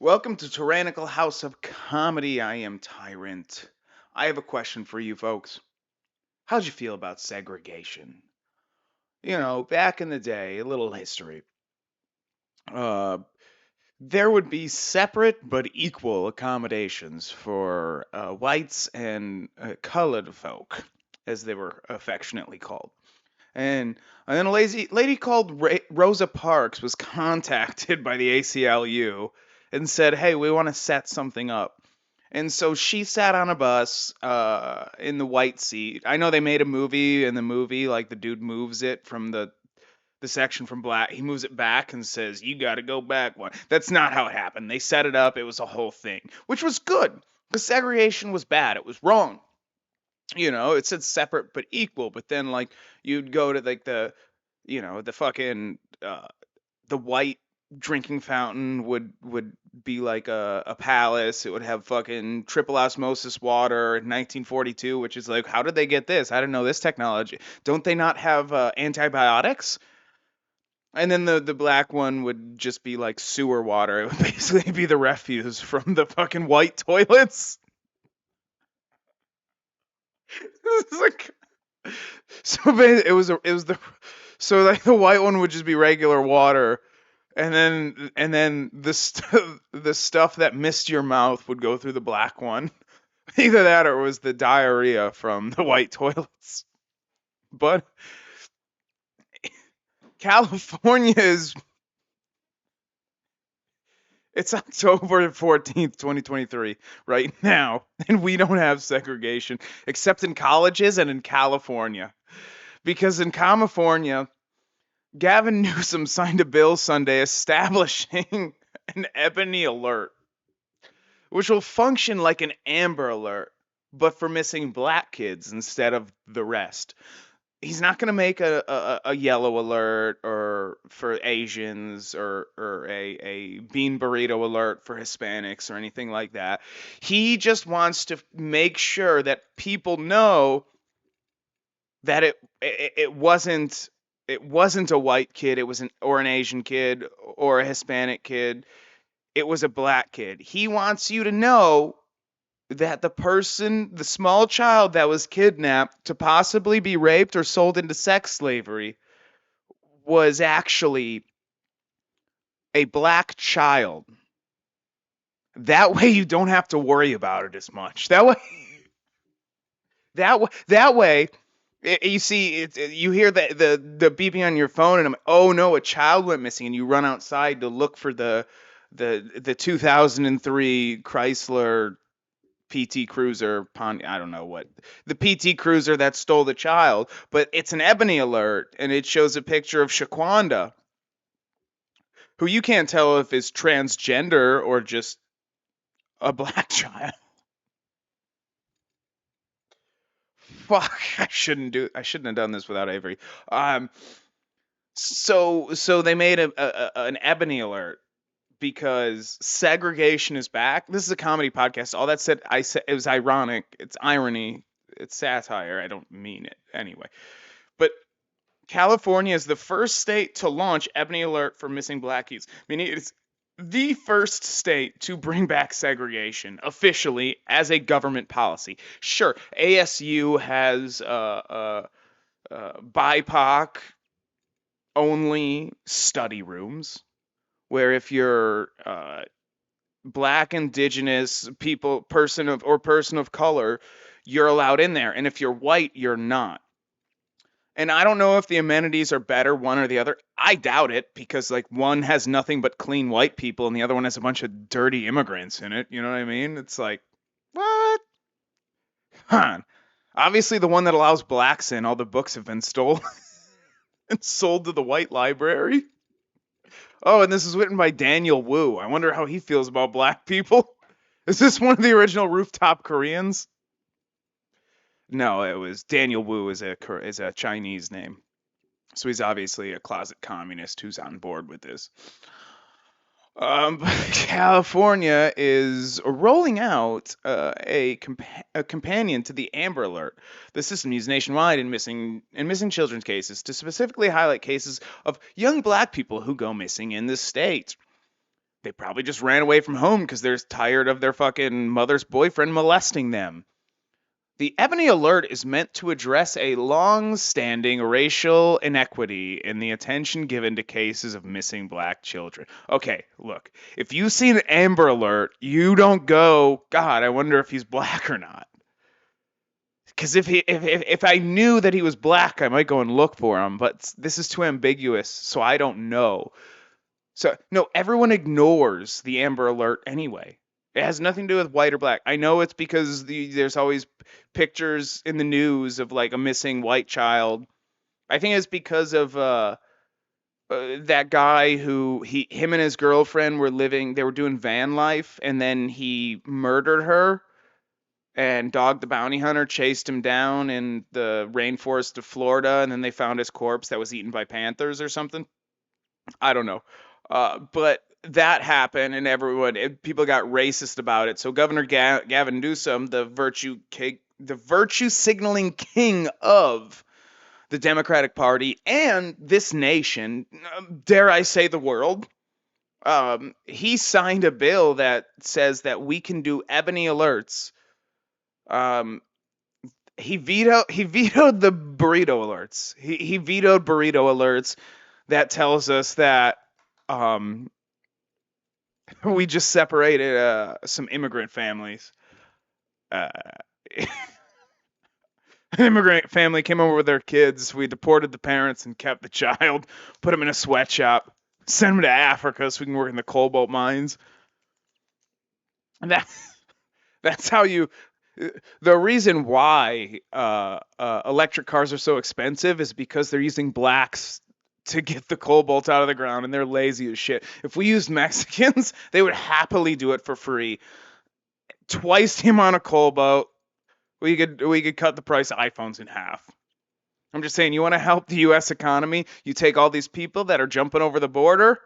Welcome to Tyrannical House of Comedy. I am Tyrant. I have a question for you folks. How'd you feel about segregation? Back in the day, a little history. Uh, there would be separate but equal accommodations for whites and colored folk, as they were affectionately called. And then a lady called Rosa Parks was contacted by the ACLU and said, "Hey, we want to set something up." And so she sat on a bus in the white seat. I know they made a movie. In the movie, like the dude moves it from the section from black. He moves it back and says, "You got to go back one." That's not how it happened. They set it up. It was a whole thing, which was good because segregation was bad. It was wrong. It said separate but equal, but then like you'd go to like the fucking the white drinking fountain would be like a palace. It would have fucking triple osmosis water in 1942, which is like, how did they get this? I didn't know this technology. Don't they not have antibiotics? And then the black one would just be like sewer water. It would basically be the refuse from the fucking white toilets. It's like so like the white one would just be regular water, and then the stuff that missed your mouth would go through the black one. Either that or it was the diarrhea from the white toilets. But California is it's October 14th, 2023 right now, and we don't have segregation except in colleges and in California. Because in California, Gavin Newsom signed a bill Sunday establishing an Ebony alert, which will function like an Amber alert, but for missing black kids instead of the rest. He's not going to make a yellow alert or for Asians or a bean burrito alert for Hispanics or anything like that. He just wants to make sure that people know that it wasn't a white kid, or an Asian kid or a Hispanic kid. It was a black kid. He wants you to know that the small child that was kidnapped to possibly be raped or sold into sex slavery was actually a black child. That way you don't have to worry about it as much. That way you see you hear the beeping on your phone, and I'm like, oh no, a child went missing, and you run outside to look for the 2003 Chrysler PT Cruiser, I don't know what, the PT Cruiser that stole the child, but it's an Ebony alert, and it shows a picture of Shaquanda, who you can't tell if is transgender or just a black child. Fuck, I shouldn't have done this without Avery. Um, so they made an Ebony alert because segregation is back. This is a comedy podcast. All that said, I said it was ironic. It's irony. It's satire. I don't mean it anyway. But California is the first state to launch Ebony Alert for missing black kids, meaning it's the first state to bring back segregation officially as a government policy. Sure, ASU has BIPOC only study rooms where if you're black, indigenous people, person of color, you're allowed in there, and if you're white, you're not. And I don't know if the amenities are better, one or the other. I doubt it, because like one has nothing but clean white people and the other one has a bunch of dirty immigrants in it. You know what I mean? It's like, what? Huh. Obviously, the one that allows blacks in, all the books have been stolen and sold to the white library. Oh, and this is written by Daniel Wu. I wonder how he feels about black people. Is this one of the original Rooftop Koreans? No, it was Daniel Wu is a Chinese name. So he's obviously a closet communist who's on board with this. California is rolling out a companion to the Amber Alert. The system used nationwide in missing children's cases to specifically highlight cases of young black people who go missing in the state. They probably just ran away from home because they're tired of their fucking mother's boyfriend molesting them. The Ebony Alert is meant to address a long standing racial inequity in the attention given to cases of missing black children. Okay, look, if you see an Amber Alert, you don't go, God, I wonder if he's black or not. Because if I knew that he was black, I might go and look for him, but this is too ambiguous, so I don't know. So, no, everyone ignores the Amber Alert anyway. It has nothing to do with white or black. I know it's because there's always pictures in the news of like a missing white child. I think it's because of that guy who him and his girlfriend were living. They were doing van life, and then he murdered her. And Dog the Bounty Hunter chased him down in the rainforest of Florida, and then they found his corpse that was eaten by panthers or something. I don't know. But that happened, and people got racist about it. So Governor Gavin Newsom, the virtue signaling king of the Democratic Party and this nation, dare I say the world, he signed a bill that says that we can do ebony alerts. He vetoed the burrito alerts. He vetoed burrito alerts that tells us that we just separated some immigrant families. An immigrant family came over with their kids. We deported the parents and kept the child, put him in a sweatshop, sent him to Africa so we can work in the cobalt mines. And that's how you. The reason why electric cars are so expensive is because they're using blacks to get the cobalt out of the ground, and they're lazy as shit. If we used Mexicans, they would happily do it for free. Twice the amount of cobalt, we could cut the price of iPhones in half. I'm just saying, you want to help the U.S. economy? You take all these people that are jumping over the border,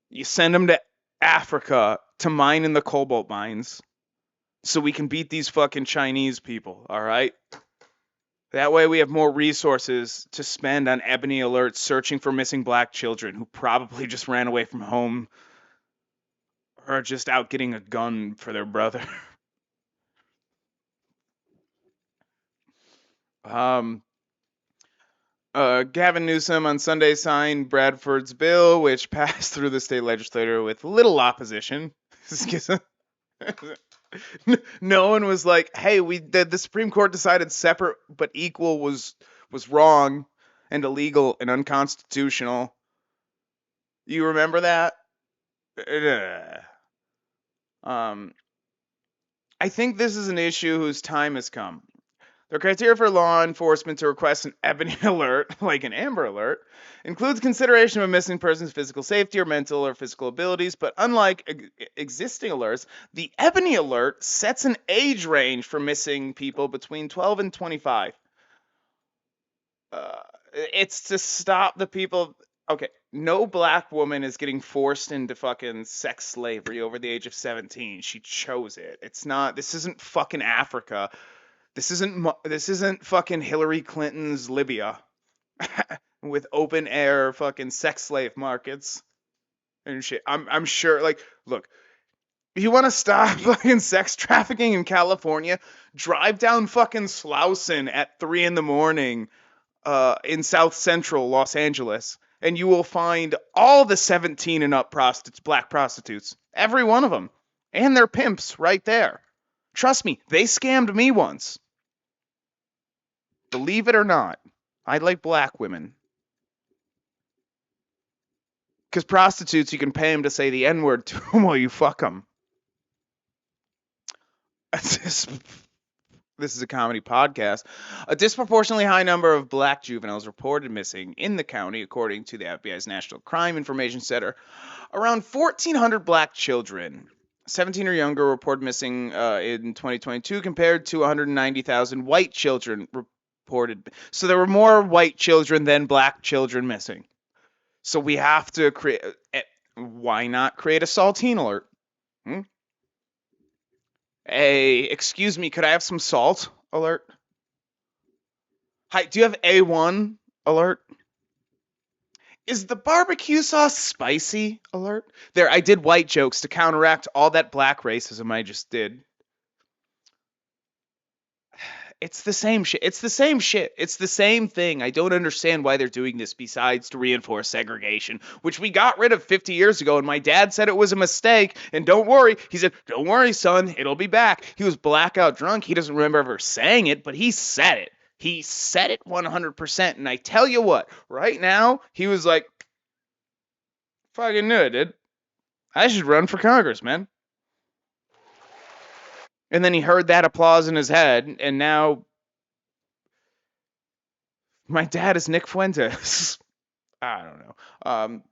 you send them to Africa to mine in the cobalt mines, so we can beat these fucking Chinese people. All right. That way we have more resources to spend on ebony alerts searching for missing black children who probably just ran away from home or are just out getting a gun for their brother. Gavin Newsom on Sunday signed Bradford's bill, which passed through the state legislature with little opposition. No one was like, "Hey, the Supreme Court decided separate but equal was wrong and illegal and unconstitutional." You remember that? I think this is an issue whose time has come. The criteria for law enforcement to request an ebony alert, like an Amber Alert, includes consideration of a missing person's physical safety or mental or physical abilities, but unlike existing alerts, the Ebony Alert sets an age range for missing people between 12 and 25. It's to stop the people. Okay, no black woman is getting forced into fucking sex slavery over the age of 17. She chose it. It's not. This isn't fucking Africa. This isn't fucking Hillary Clinton's Libya with open air fucking sex slave markets and shit. I'm sure. Like, look, if you want to stop fucking sex trafficking in California, drive down fucking Slauson at 3 a.m. In South Central Los Angeles, and you will find all the 17 and up black prostitutes, every one of them, and their pimps right there. Trust me, they scammed me once. Believe it or not, I like black women. Because prostitutes, you can pay them to say the N-word to them while you fuck them. This is a comedy podcast. A disproportionately high number of black juveniles reported missing in the county, according to the FBI's National Crime Information Center. Around 1,400 black children, 17 or younger, reported missing in 2022, compared to 190,000 white children reported. So there were more white children than black children missing. So we have to create. Why not create a saltine alert? Excuse me, could I have some salt alert? Hi, do you have A1 alert? Is the barbecue sauce spicy? Alert. There, I did white jokes to counteract all that black racism I just did. It's the same shit. It's the same shit. It's the same thing. I don't understand why they're doing this besides to reinforce segregation, which we got rid of 50 years ago. And my dad said it was a mistake. And don't worry. He said, don't worry, son. It'll be back. He was blackout drunk. He doesn't remember ever saying it, but he said it. He said it 100%. And I tell you what, right now, he was like, fucking knew it, dude. I should run for Congress, man. And then he heard that applause in his head, and now my dad is Nick Fuentes. I don't know.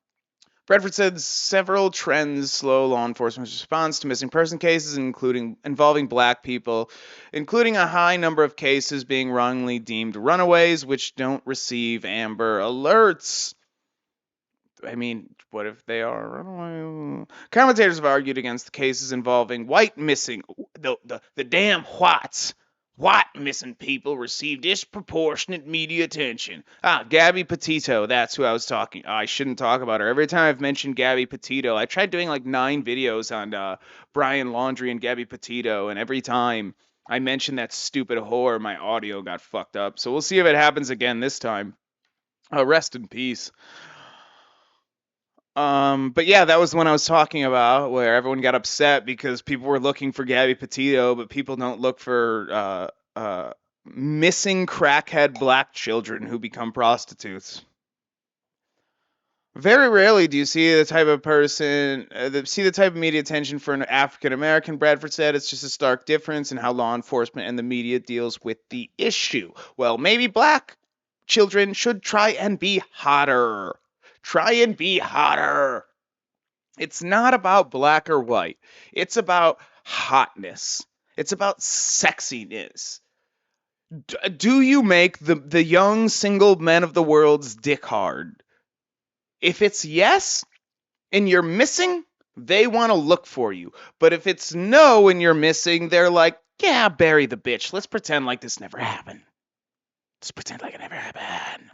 Bradford said several trends slow law enforcement's response to missing person cases, including involving black people, including a high number of cases being wrongly deemed runaways, which don't receive Amber Alerts. I mean, what if they are runaway? Commentators have argued against the cases involving white missing, the damn whites. White missing people receive disproportionate media attention. Gabby Petito, that's who I was talking. I shouldn't talk about her. Every time I've mentioned Gabby Petito, I tried doing like 9 videos on Brian Laundrie and Gabby Petito, and every time I mentioned that stupid whore, my audio got fucked up. So we'll see if it happens again this time. Rest in peace. But yeah, that was the one I was talking about, where everyone got upset because people were looking for Gabby Petito, but people don't look for missing crackhead black children who become prostitutes. Very rarely do you see the type of person, see the type of media attention for an African American. Bradford said it's just a stark difference in how law enforcement and the media deals with the issue. Well, maybe black children should try and be hotter. Try and be hotter. It's not about black or white. It's about hotness. It's about sexiness. Do you make the young single men of the world's dick hard? If it's yes, and you're missing, they want to look for you. But if it's no and you're missing, they're like, yeah, bury the bitch. Let's pretend like this never happened. Let's pretend like it never happened.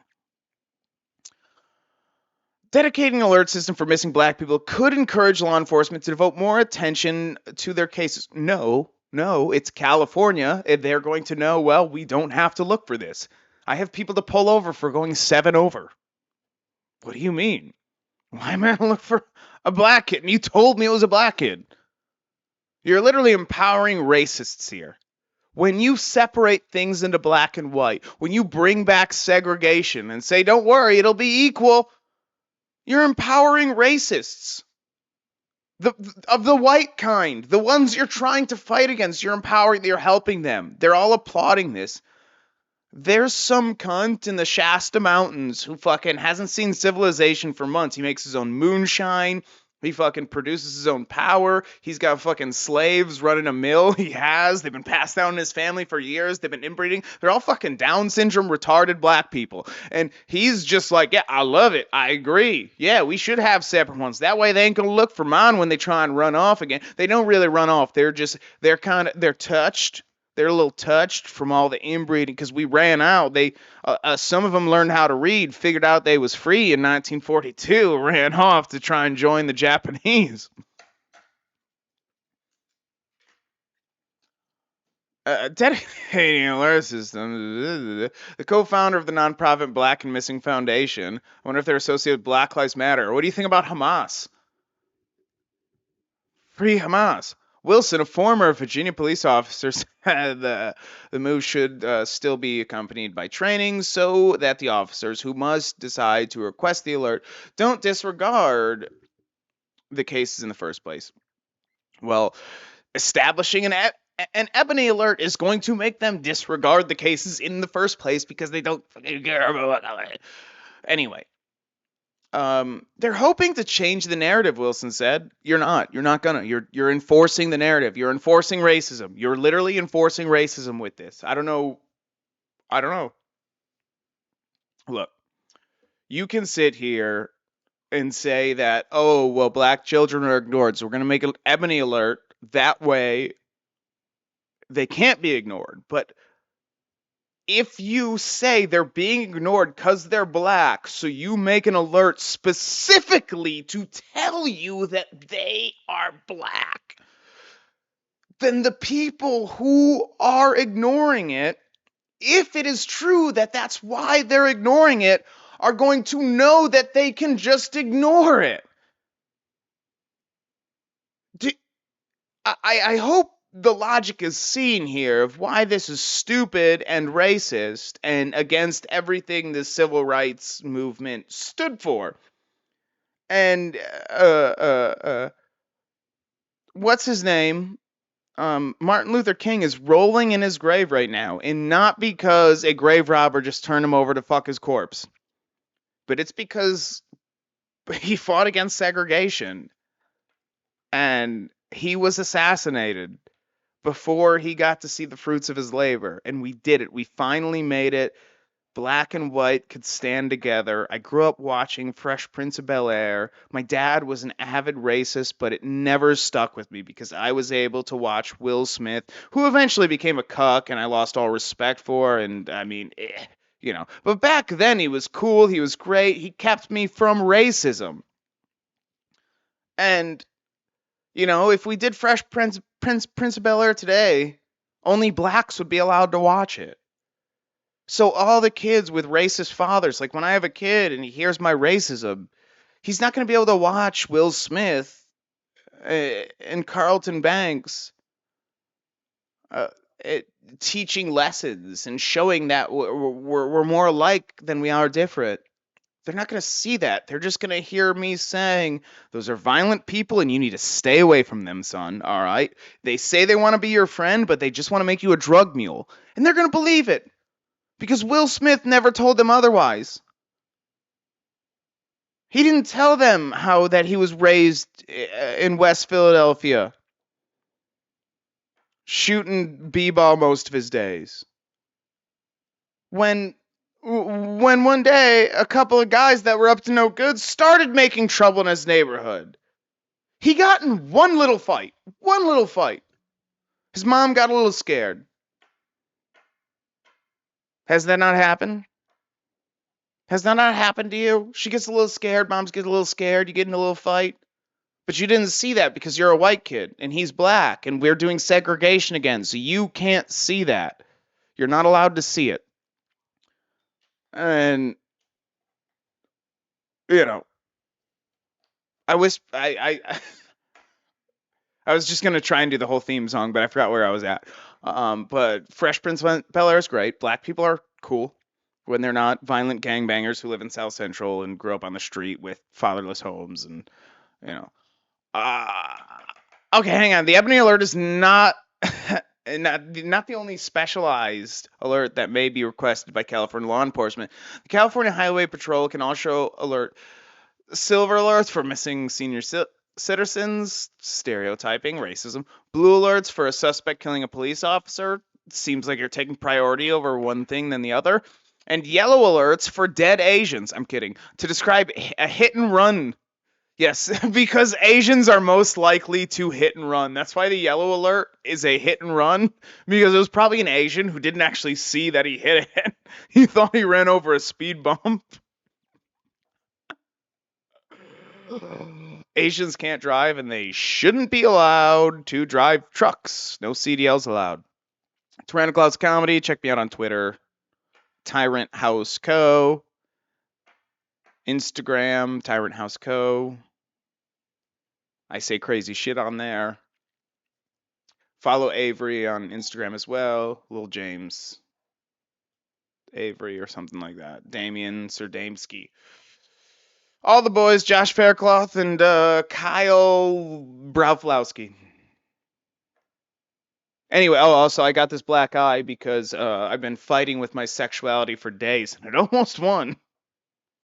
Dedicating an alert system for missing black people could encourage law enforcement to devote more attention to their cases. No, it's California. And they're going to know, well, we don't have to look for this. I have people to pull over for going 7 over. What do you mean? Why am I going to look for a black kid? And you told me it was a black kid. You're literally empowering racists here. When you separate things into black and white, when you bring back segregation and say, don't worry, it'll be equal, you're empowering racists. Of the white kind, the ones you're trying to fight against, you're empowering, you're helping them. They're all applauding this. There's some cunt in the Shasta Mountains who fucking hasn't seen civilization for months. He makes his own moonshine. He fucking produces his own power. He's got fucking slaves running a mill. He has. They've been passed down in his family for years. They've been inbreeding. They're all fucking Down syndrome retarded black people. And he's just like, yeah, I love it. I agree. Yeah, we should have separate ones. That way they ain't gonna look for mine when they try and run off again. They don't really run off. They're touched. They're a little touched from all the inbreeding because we ran out. Some of them learned how to read, figured out they was free in 1942, ran off to try and join the Japanese. Dedicating alert system. The co-founder of the nonprofit Black and Missing Foundation. I wonder if they're associated with Black Lives Matter. What do you think about Hamas? Free Hamas. Wilson, a former Virginia police officer, said the move should still be accompanied by training so that the officers who must decide to request the alert don't disregard the cases in the first place. Well, establishing an Ebony alert is going to make them disregard the cases in the first place because they don't care about it. Anyway. They're hoping to change the narrative, Wilson said. You're not gonna. You're enforcing the narrative. You're enforcing racism. You're literally enforcing racism with this. I don't know. Look, you can sit here and say that, oh, well, black children are ignored, so we're gonna make an Ebony alert. That way, they can't be ignored. But if you say they're being ignored because they're black, so you make an alert specifically to tell you that they are black, then the people who are ignoring it, if it is true that that's why they're ignoring it, are going to know that they can just ignore it. I hope the logic is seen here of why this is stupid and racist and against everything the civil rights movement stood for. And what's his name? Martin Luther King is rolling in his grave right now, and not because a grave robber just turned him over to fuck his corpse, but it's because he fought against segregation and he was assassinated before he got to see the fruits of his labor. And we did it. We finally made it. Black and white could stand together. I grew up watching Fresh Prince of Bel-Air. My dad was an avid racist, but it never stuck with me because I was able to watch Will Smith, who eventually became a cuck and I lost all respect for. And I mean, you know. But back then he was cool. He was great. He kept me from racism. And you know, if we did Fresh Prince of Bel-Air today, only blacks would be allowed to watch it. So all the kids with racist fathers, like when I have a kid and he hears my racism, he's not going to be able to watch Will Smith and Carlton Banks uh, teaching lessons and showing that we're more alike than we are different. They're not going to see that. They're just going to hear me saying, those are violent people and you need to stay away from them, son. All right? They say they want to be your friend, but they just want to make you a drug mule. And they're going to believe it because Will Smith never told them otherwise. He didn't tell them how that he was raised in West Philadelphia, shooting b-ball most of his days. When one day a couple of guys that were up to no good started making trouble in his neighborhood. He got in one little fight. His mom got a little scared. Has that not happened? Has that not happened to you? She gets a little scared, moms get a little scared, you get in a little fight. But you didn't see that because you're a white kid and he's black and we're doing segregation again, so you can't see that. You're not allowed to see it. And you know, I wish I was just gonna try and do the whole theme song, but I forgot where I was at. But Fresh Prince of Bel-Air is great. Black people are cool when they're not violent gangbangers who live in South Central and grew up on the street with fatherless homes, and you know. Uh, okay, hang on. The Ebony alert is not not the only specialized alert that may be requested by California law enforcement. The California Highway Patrol can also alert silver alerts for missing senior citizens, stereotyping, racism, blue alerts for a suspect killing a police officer. Seems like you're taking priority over one thing than the other. And yellow alerts for dead Asians. I'm kidding. To describe a hit and run. Yes, because Asians are most likely to hit and run. That's why the yellow alert is a hit and run, because it was probably an Asian who didn't actually see that he hit it. He thought he ran over a speed bump. Asians can't drive and they shouldn't be allowed to drive trucks. No CDLs allowed. Tyrannical Clouds Comedy, check me out on Twitter. Tyrant House Co. Instagram, Tyrant House Co. I say crazy shit on there. Follow Avery on Instagram as well. Lil James Avery or something like that. Damien Serdamski. All the boys, Josh Faircloth and Kyle Browflowski. Anyway, also I got this black eye because I've been fighting with my sexuality for days and it almost won.